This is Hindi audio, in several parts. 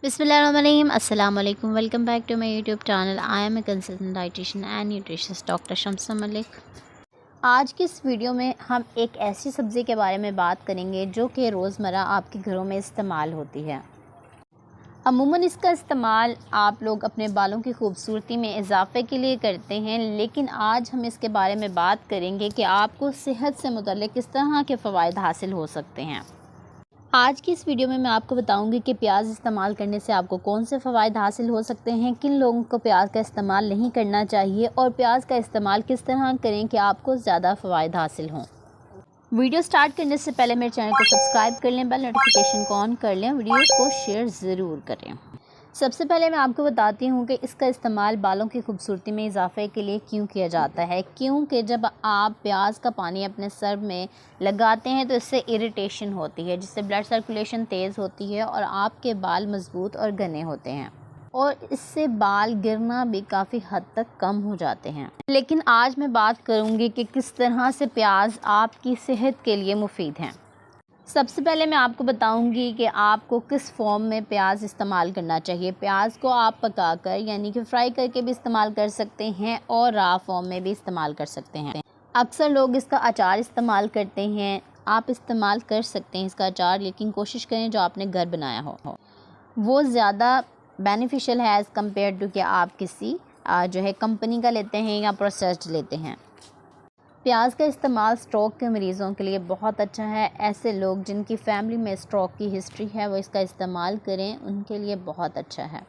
बिस्मिल्लाहिर्रहमानिर्रहीम अस्सलाम वालेकुम। Welcome back to my YouTube channel. I am a consultant dietitian and nutritionist doctor Shamsa Malik. आज की इस वीडियो में हम एक ऐसी सब्ज़ी के बारे में बात करेंगे जो कि रोज़मर्रा आपके घरों में इस्तेमाल होती है। अमूमन इसका इस्तेमाल आप लोग अपने बालों की खूबसूरती में इजाफ़े के लिए करते हैं, लेकिन आज हम इसके बारे में बात करेंगे कि आपको सेहत से मुतल्लिक़ किस तरह के फ़वाइद हासिल हो सकते हैं। आज की इस वीडियो में मैं आपको बताऊंगी कि प्याज इस्तेमाल करने से आपको कौन से फ़वाइद हासिल हो सकते हैं, किन लोगों को प्याज का इस्तेमाल नहीं करना चाहिए और प्याज का इस्तेमाल किस तरह करें कि आपको ज़्यादा फ़वाइद हासिल हों। वीडियो स्टार्ट करने से पहले मेरे चैनल को सब्सक्राइब कर लें, बेल नोटिफिकेशन को ऑन कर लें, वीडियो को शेयर ज़रूर करें। सबसे पहले मैं आपको बताती हूँ कि इसका इस्तेमाल बालों की खूबसूरती में इजाफे के लिए क्यों किया जाता है। क्योंकि जब आप प्याज का पानी अपने सर में लगाते हैं तो इससे इरिटेशन होती है, जिससे ब्लड सर्कुलेशन तेज़ होती है और आपके बाल मजबूत और घने होते हैं और इससे बाल गिरना भी काफ़ी हद तक कम हो जाते हैं। लेकिन आज मैं बात करूँगी कि किस तरह से प्याज आपकी सेहत के लिए मुफीद हैं। सबसे पहले मैं आपको बताऊंगी कि आपको किस फॉर्म में प्याज इस्तेमाल करना चाहिए। प्याज को आप पकाकर यानी कि फ्राई करके भी इस्तेमाल कर सकते हैं और रा फॉर्म में भी इस्तेमाल कर सकते हैं। अक्सर लोग इसका अचार इस्तेमाल करते हैं, आप इस्तेमाल कर सकते हैं इसका अचार, लेकिन कोशिश करें जो आपने घर बनाया हो वो ज़्यादा बेनिफिशियल है एज़ कम्पेयर टू कि आप किसी जो है कंपनी का लेते हैं या प्रोसेस्ड लेते हैं। प्याज का इस्तेमाल स्ट्रोक के मरीज़ों के लिए बहुत अच्छा है। ऐसे लोग जिनकी फैमिली में स्ट्रोक की हिस्ट्री है वो इसका इस्तेमाल करें, उनके लिए बहुत अच्छा है।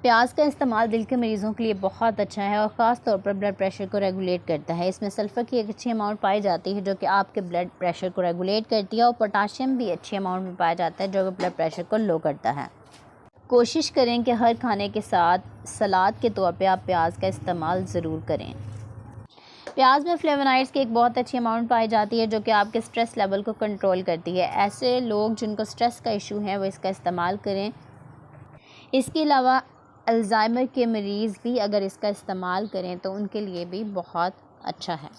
प्याज का इस्तेमाल दिल के मरीज़ों के लिए बहुत अच्छा है और ख़ास तौर पर ब्लड प्रेशर को रेगुलेट करता है। इसमें सल्फ़र की एक अच्छी अमाउंट पाई जाती है जो कि आपके ब्लड प्रेशर को रेगुलेट करती है और पोटाशियम भी अच्छी अमाउंट में पाया जाता है जो कि ब्लड प्रेशर को लो करता है। कोशिश करें कि हर खाने के साथ सलाद के तौर पर आप प्याज का इस्तेमाल ज़रूर करें। प्याज में फ्लेवोनॉइड्स की एक बहुत अच्छी अमाउंट पाई जाती है जो कि आपके स्ट्रेस लेवल को कंट्रोल करती है। ऐसे लोग जिनको स्ट्रेस का इशू है वो इसका इस्तेमाल करें। इसके अलावा अल्ज़ाइमर के मरीज़ भी अगर इसका इस्तेमाल करें तो उनके लिए भी बहुत अच्छा है।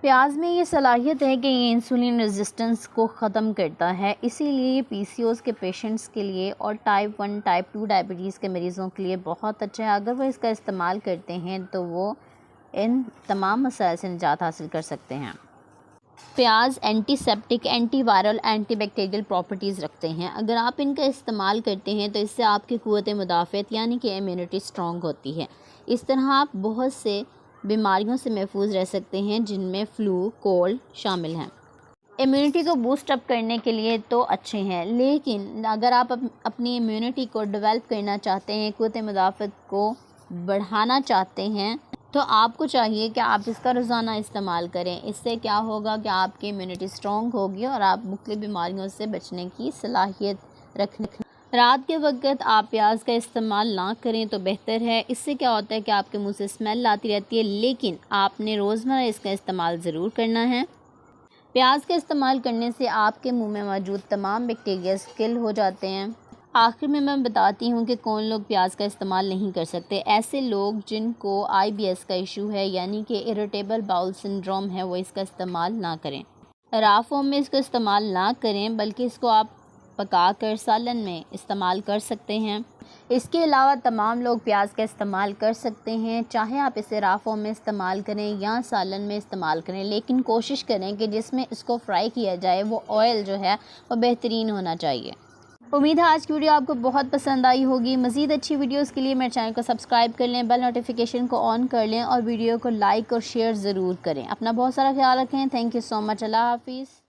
प्याज में ये सलाहियत है कि ये इंसुलिन रेजिस्टेंस को ख़त्म करता है, इसीलिए ये पीसीओएस के पेशेंट्स के लिए और टाइप 1 टाइप 2 डायबिटीज़ के मरीज़ों के लिए बहुत अच्छा है। अगर वो इसका इस्तेमाल करते हैं तो वो इन तमाम मसाइल से निजात हासिल कर सकते हैं। प्याज एंटीसेप्टिक, एंटीवायरल, एंटीबैक्टीरियल प्रॉपर्टीज़ रखते हैं। अगर आप इनका इस्तेमाल करते हैं तो इससे आपकी क़ुव्वत मुदाफ़अत यानी कि इम्यूनिटी स्ट्रॉन्ग होती है। इस तरह आप बहुत से बीमारियों से महफूज रह सकते हैं जिनमें फ़्लू, कोल्ड शामिल हैं। इम्यूनिटी को बूस्ट अप करने के लिए तो अच्छे हैं, लेकिन अगर आप अपनी इम्यूनिटी को डेवलप करना चाहते हैं, क़ुव्वत मुदाफ़अत को बढ़ाना चाहते हैं, तो आपको चाहिए कि आप इसका रोज़ाना इस्तेमाल करें। इससे क्या होगा कि आपकी इम्यूनिटी स्ट्रॉन्ग होगी और आप मुख्तलिफ़ बीमारियों से बचने की सलाहियत रखने। रात के वक्त आप प्याज का इस्तेमाल ना करें तो बेहतर है। इससे क्या होता है कि आपके मुंह से स्मेल आती रहती है, लेकिन आपने रोज़मर्रा इसका इस्तेमाल ज़रूर करना है। प्याज का इस्तेमाल करने से आपके मुँह में मौजूद तमाम बैक्टीरिया किल हो जाते हैं। आखिर में मैं बताती हूँ कि कौन लोग प्याज का इस्तेमाल नहीं कर सकते। ऐसे लोग जिनको IBS का इशू है यानी कि इरिटेबल बाउल सिंड्रोम है वो इसका इस्तेमाल ना करें। रा फॉर्म में इसको इस्तेमाल ना करें, बल्कि इसको आप पकाकर सालन में इस्तेमाल कर सकते हैं। इसके अलावा तमाम लोग प्याज का इस्तेमाल कर सकते हैं, चाहे आप इसे रा फॉर्म में इस्तेमाल करें या सालन में इस्तेमाल करें, लेकिन कोशिश करें कि जिसमें इसको फ्राई किया जाए वो ऑयल जो है वो बेहतरीन होना चाहिए। उम्मीद है आज की वीडियो आपको बहुत पसंद आई होगी। मज़ीद अच्छी वीडियोस के लिए मेरे चैनल को सब्सक्राइब कर लें, बेल नोटिफिकेशन को ऑन कर लें और वीडियो को लाइक और शेयर ज़रूर करें। अपना बहुत सारा ख्याल रखें। Thank you so much. अल्लाह हाफिज़।